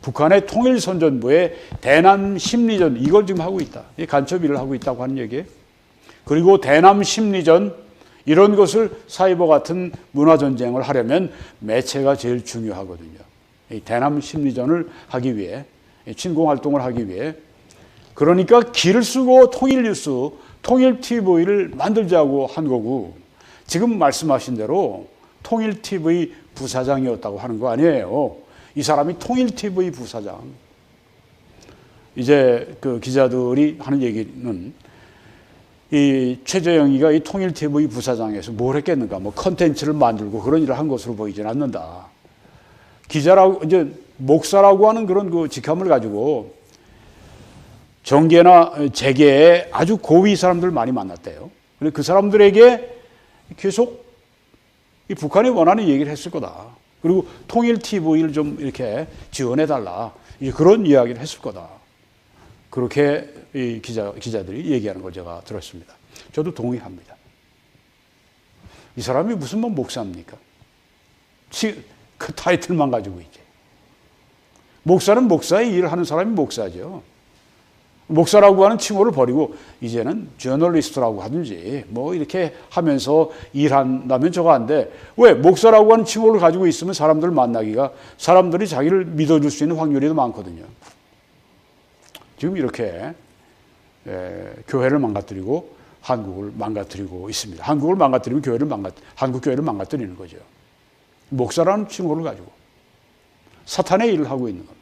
북한의 통일선전부의 대남 심리전 이걸 지금 하고 있다. 간첩 일을 하고 있다고 하는 얘기예요. 그리고 대남 심리전 이런 것을 사이버 같은 문화전쟁을 하려면 매체가 제일 중요하거든요. 이 대남 심리전을 하기 위해 침공활동을 하기 위해 그러니까 기를 쓰고 통일뉴스, 통일TV를 만들자고 한 거고 지금 말씀하신 대로 통일TV 부사장이었다고 하는 거 아니에요. 이 사람이 통일TV 부사장. 이제 그 기자들이 하는 얘기는 이 최재형이가 이 통일TV 부사장에서 뭘 했겠는가? 뭐 컨텐츠를 만들고 그런 일을 한 것으로 보이진 않는다. 기자라고 이제 목사라고 하는 그런 그 직함을 가지고 정계나 재계에 아주 고위 사람들 많이 만났대요. 그래서 그 사람들에게 계속 이 북한이 원하는 얘기를 했을 거다. 그리고 통일TV를 좀 이렇게 지원해달라. 이제 그런 이야기를 했을 거다. 그렇게 이 기자들이 얘기하는 걸 제가 들었습니다. 저도 동의합니다. 이 사람이 무슨 뭐 목사입니까? 그 타이틀만 가지고 있지. 목사는 목사의 일을 하는 사람이 목사죠. 목사라고 하는 칭호를 버리고 이제는 저널리스트라고 하든지 뭐 이렇게 하면서 일한다면 저거 한데, 왜 목사라고 하는 칭호를 가지고 있으면 사람들 만나기가, 사람들이 자기를 믿어줄 수 있는 확률이 더 많거든요. 지금 이렇게 교회를 망가뜨리고 한국을 망가뜨리고 있습니다. 한국을 망가뜨리면 한국 교회를 망가뜨리는 거죠. 목사라는 칭호를 가지고 사탄의 일을 하고 있는 겁니다.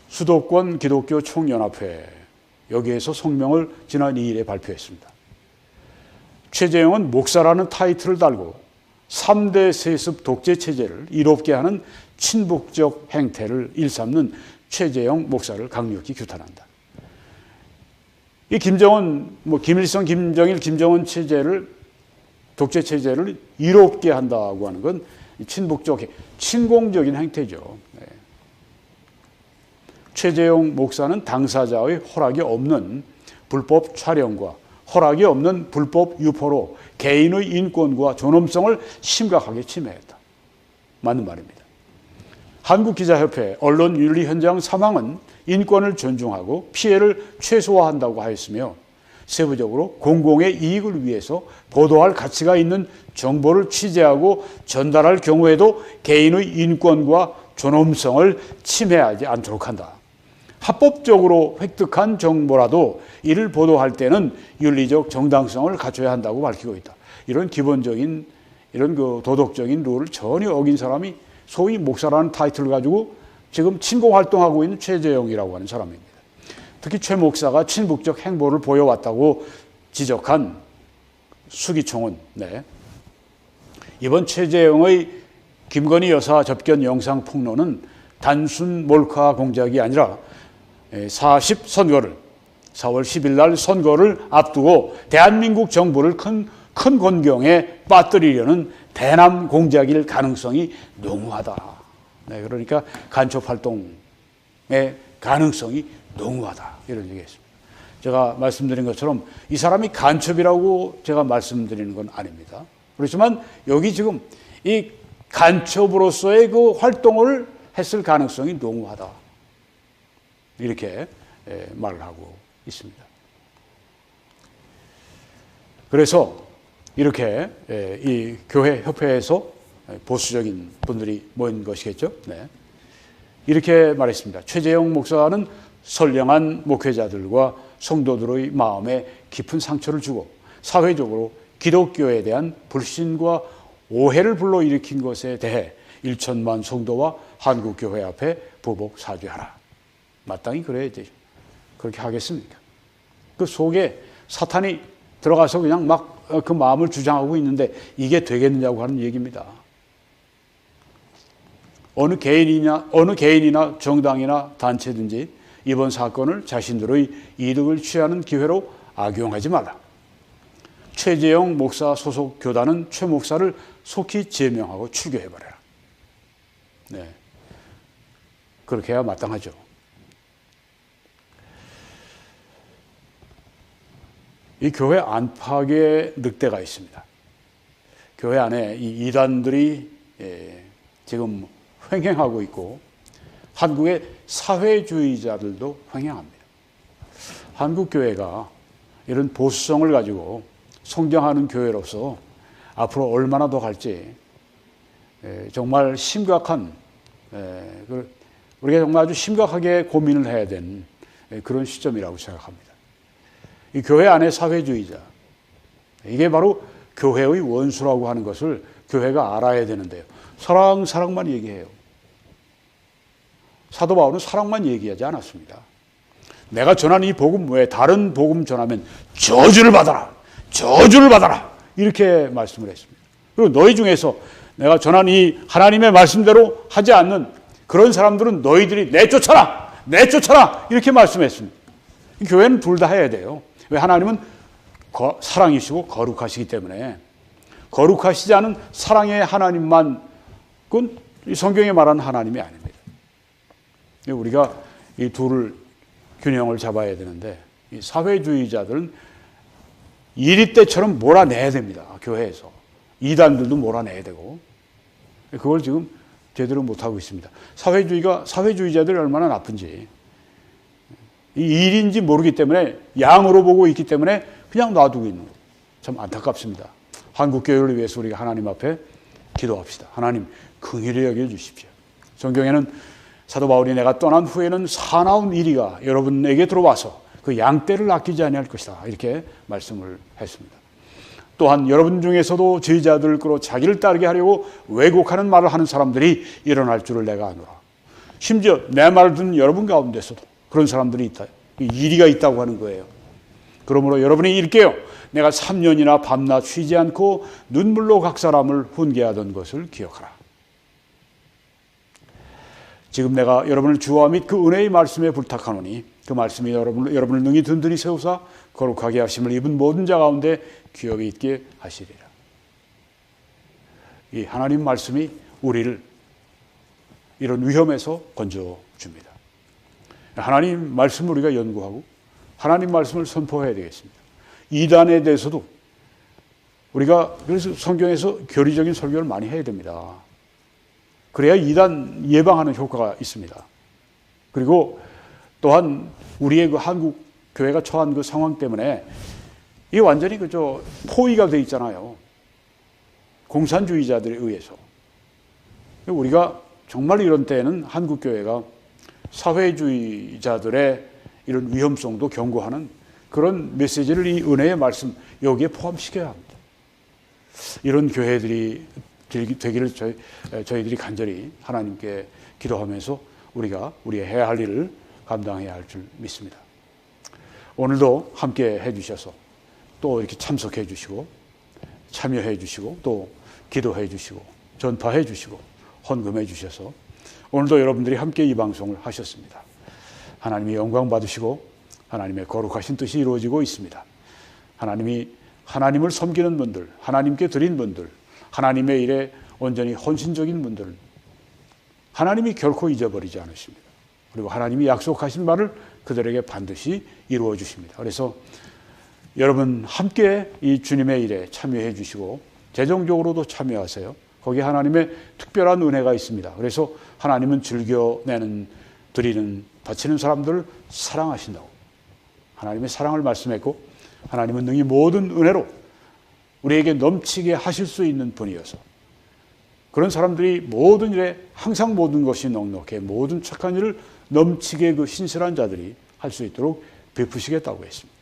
수도권 기독교 총연합회, 여기에서 성명을 지난 2일에 발표했습니다. 최재형은 목사라는 타이틀을 달고 3대 세습 독재 체제를 이롭게 하는 친북적 행태를 일삼는 최재형 목사를 강력히 규탄한다. 이 김정은, 김일성, 김정일, 김정은 체제를, 독재 체제를 이롭게 한다고 하는 건 친북적, 친공적인 행태죠. 네. 최재형 목사는 당사자의 허락이 없는 불법 촬영과 허락이 없는 불법 유포로 개인의 인권과 존엄성을 심각하게 침해했다. 맞는 말입니다. 한국기자협회 언론윤리현장 3항은 인권을 존중하고 피해를 최소화한다고 하였으며, 세부적으로 공공의 이익을 위해서 보도할 가치가 있는 정보를 취재하고 전달할 경우에도 개인의 인권과 존엄성을 침해하지 않도록 한다. 합법적으로 획득한 정보라도 이를 보도할 때는 윤리적 정당성을 갖춰야 한다고 밝히고 있다. 이런 기본적인, 이런 도덕적인 룰을 전혀 어긴 사람이 소위 목사라는 타이틀을 가지고 지금 친공활동하고 있는 최재형이라고 하는 사람입니다. 특히 최 목사가 친북적 행보를 보여왔다고 지적한 수기총은 이번 최재형의 김건희 여사 접견 영상 폭로는 단순 몰카 공작이 아니라 40선거를 4월 10일 날 선거를 앞두고 대한민국 정부를 큰 곤경에 빠뜨리려는 대남 공작일 가능성이 농후하다. 그러니까 간첩 활동의 가능성이 농후하다. 이런 얘기했습니다. 제가 말씀드린 것처럼 이 사람이 간첩이라고 제가 말씀드리는 건 아닙니다. 그렇지만 여기 지금 이 간첩으로서의 그 활동을 했을 가능성이 농후하다. 이렇게 말을 하고 있습니다. 그래서 이렇게 이 교회 협회에서 보수적인 분들이 모인 것이겠죠. 이렇게 말했습니다. 최재형 목사는 선량한 목회자들과 성도들의 마음에 깊은 상처를 주고 사회적으로 기독교에 대한 불신과 오해를 불러일으킨 것에 대해 1천만 성도와 한국교회 앞에 보복 사죄하라. 마땅히 그래야 되죠. 그렇게 하겠습니까? 그 속에 사탄이 들어가서 그냥 막 그 마음을 주장하고 있는데 이게 되겠느냐고 하는 얘기입니다. 어느 개인이나 정당이나 단체든지 이번 사건을 자신들의 이득을 취하는 기회로 악용하지 말라. 최재형 목사 소속 교단은 최 목사를 속히 제명하고 출교해버려라. 그렇게 해야 마땅하죠. 이 교회 안팎에 늑대가 있습니다. 교회 안에 이 이단들이 지금 횡행하고 있고 한국의 사회주의자들도 횡행합니다. 한국 교회가 이런 보수성을 가지고 성장하는 교회로서 앞으로 얼마나 더 갈지 정말 심각한, 우리가 정말 아주 심각하게 고민을 해야 되는 그런 시점이라고 생각합니다. 이 교회 안의 사회주의자, 이게 바로 교회의 원수라고 하는 것을 교회가 알아야 되는데요. 사랑만 얘기해요. 사도 바울은 사랑만 얘기하지 않았습니다. 내가 전하는 이 복음 외에 다른 복음 전하면 저주를 받아라. 이렇게 말씀을 했습니다. 그리고 너희 중에서 내가 전하는 이 하나님의 말씀대로 하지 않는 그런 사람들은 너희들이 내쫓아라. 이렇게 말씀했습니다. 교회는 둘 다 해야 돼요. 왜? 하나님은 사랑이시고 거룩하시기 때문에 거룩하시지 않은 사랑의 하나님만, 그건 성경에 말하는 하나님이 아닙니다. 우리가 이 둘을 균형을 잡아야 되는데, 이 사회주의자들은 이리 때처럼 몰아내야 됩니다. 교회에서. 이단들도 몰아내야 되고, 그걸 지금 제대로 못하고 있습니다. 사회주의자들이 얼마나 나쁜지, 이 일인지 모르기 때문에, 양으로 보고 있기 때문에 그냥 놔두고 있는 거예요. 참 안타깝습니다. 한국교회를 위해서 우리가 하나님 앞에 기도합시다. 하나님 긍휼히 여겨주십시오. 성경에는 사도 바울이 내가 떠난 후에는 사나운 이리가 여러분에게 들어와서 그 양떼를 아끼지 아니할 것이다, 이렇게 말씀을 했습니다. 또한 여러분 중에서도 제자들을 끌어 자기를 따르게 하려고 왜곡하는 말을 하는 사람들이 일어날 줄을 내가 아노라. 심지어 내 말을 듣는 여러분 가운데서도 그런 사람들이 있다. 이리가 있다고 하는 거예요. 그러므로 여러분이 읽게요. 내가 3년이나 밤낮 쉬지 않고 눈물로 각 사람을 훈계하던 것을 기억하라. 지금 내가 여러분을 주와 및 그 은혜의 말씀에 부탁하노니 그 말씀이 여러분을 능히 든든히 세우사 거룩하게 하심을 입은 모든 자 가운데 기억에 있게 하시리라. 이 하나님 말씀이 우리를 이런 위험에서 건져줍니다. 하나님 말씀을 우리가 연구하고 하나님 말씀을 선포해야 되겠습니다. 이단에 대해서도 우리가 그래서 성경에서 교리적인 설교를 많이 해야 됩니다. 그래야 이단 예방하는 효과가 있습니다. 그리고 또한 우리의 그 한국 교회가 처한 그 상황 때문에 이게 완전히 포위가 되어 있잖아요. 공산주의자들에 의해서. 우리가 정말 이런 때에는 한국 교회가 사회주의자들의 이런 위험성도 경고하는 그런 메시지를 이 은혜의 말씀 여기에 포함시켜야 합니다. 이런 교회들이 되기를 저희들이 간절히 하나님께 기도하면서 우리가 우리의 해야 할 일을 감당해야 할 줄 믿습니다. 오늘도 함께 해주셔서 또 이렇게 참석해 주시고 참여해 주시고 또 기도해 주시고 전파해 주시고 헌금해 주셔서 오늘도 여러분들이 함께 이 방송을 하셨습니다. 하나님이 영광 받으시고 하나님의 거룩하신 뜻이 이루어지고 있습니다. 하나님이 하나님을 섬기는 분들, 하나님께 드린 분들, 하나님의 일에 온전히 헌신적인 분들은 하나님이 결코 잊어버리지 않으십니다. 그리고 하나님이 약속하신 말을 그들에게 반드시 이루어 주십니다. 그래서 여러분 함께 이 주님의 일에 참여해 주시고 재정적으로도 참여하세요. 거기에 하나님의 특별한 은혜가 있습니다. 그래서 하나님은 드리는, 바치는 사람들을 사랑하신다고 하나님의 사랑을 말씀했고 하나님은 능히 모든 은혜로 우리에게 넘치게 하실 수 있는 분이어서 그런 사람들이 모든 일에 항상 모든 것이 넉넉해 모든 착한 일을 넘치게 그 신실한 자들이 할 수 있도록 베푸시겠다고 했습니다.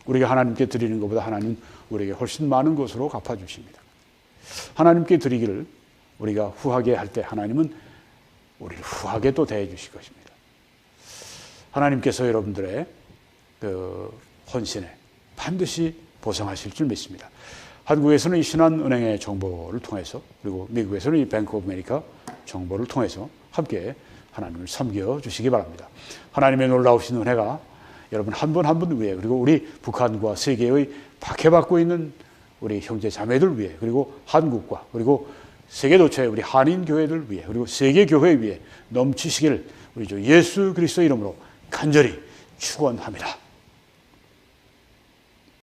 우리가 하나님께 드리는 것보다 하나님은 우리에게 훨씬 많은 것으로 갚아주십니다. 하나님께 드리기를 우리가 후하게 할 때 하나님은 우리를 후하게 또 대해 주실 것입니다. 하나님께서 여러분들의 그 헌신에 반드시 보상하실 줄 믿습니다. 한국에서는 이 신한은행의 정보를 통해서 그리고 미국에서는 이 뱅크 오브 아메리카 정보를 통해서 함께 하나님을 섬겨주시기 바랍니다. 하나님의 놀라우신 은혜가 여러분 한 분 한 분 위에 그리고 우리 북한과 세계의 박해받고 있는 우리 형제 자매들 위해 그리고 한국과 그리고 세계 도처의 우리 한인 교회들 위해 그리고 세계 교회 위에 넘치시길 우리 주 예수 그리스도 이름으로 간절히 축원합니다.